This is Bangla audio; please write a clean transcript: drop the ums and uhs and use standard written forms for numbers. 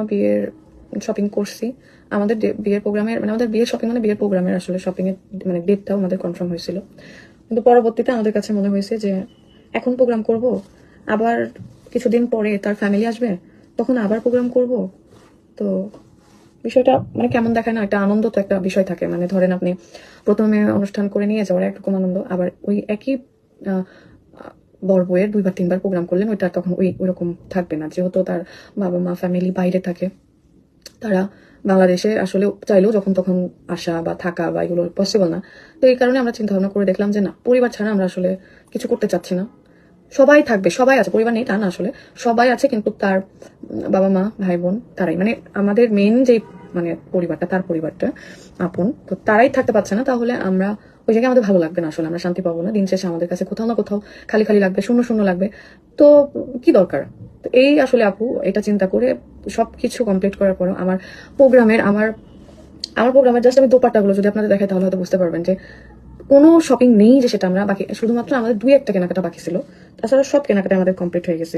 বিয়ের শপিং করছি। আমাদের বিয়ের প্রোগ্রামের মানে আমাদের বিয়ের শপিং মানে বিয়ের প্রোগ্রামের আসলে শপিং এর মানে ডেটটাও আমাদের কনফার্ম হয়েছিল, কিন্তু পরবর্তীতে আমাদের কাছে মনে হয়েছে যে এখন প্রোগ্রাম করব, আবার কিছুদিন পরে তার ফ্যামিলি আসবে, তখন আবার প্রোগ্রাম করব। তো বিষয়টা মানে কেমন দেখায় না, একটা আনন্দ তো একটা বিষয় থাকে। মানে ধরেন আপনি প্রথমে অনুষ্ঠান করে নিয়ে যাওয়ার একরকম আনন্দ, আবার ওই একই বর বউয়ের 2 বার 3 বার প্রোগ্রাম করলেন, ওইটা তখন ওইরকম থাকবে না, যেহেতু তার বাবা মা ফ্যামিলি বাইরে থাকে। তারা বাংলাদেশে আসলে চাইলেও যখন তখন আসা বা থাকা বা এগুলো পসিবল না। তো এই কারণে আমরা চিন্তা ভাবনা করে দেখলাম যে না, পরিবার ছাড়া আমরা আসলে কিছু করতে চাচ্ছি না। সবাই থাকবে, সবাই আছে, পরিবার নেই তা না, আসলে সবাই আছে, কিন্তু তার বাবা মা ভাই বোন তারাই, মানে আমাদের মেইন যে মানে পরিবারটা, তার পরিবারটা আপন, তো তারাই থাকতে পারছে না। তাহলে আমরা ওই জায়গায় আমাদের ভালো লাগবে না, আসলে আমরা শান্তি পাবো না। দিন শেষে আমাদের কাছে কোথাও না কোথাও খালি খালি লাগবে, শূন্য শূন্য লাগবে। তো কি দরকার? তো এই আসলে আপু এটা চিন্তা করে সবকিছু কমপ্লিট করার পর আমার প্রোগ্রামের আমার আমার প্রোগ্রামের জাস্ট আমি দোপাট্টাগুলো যদি আপনাদের দেখাই তাহলে হয়তো বুঝতে পারবেন যে কোনো শপিং নেই যে সেটা আমরা বাকি, শুধুমাত্র আমাদের 2-1টা কেনাকাটা বাকি ছিল, তাছাড়া সব কেনাকাটা আমাদের কমপ্লিট হয়ে গেছে।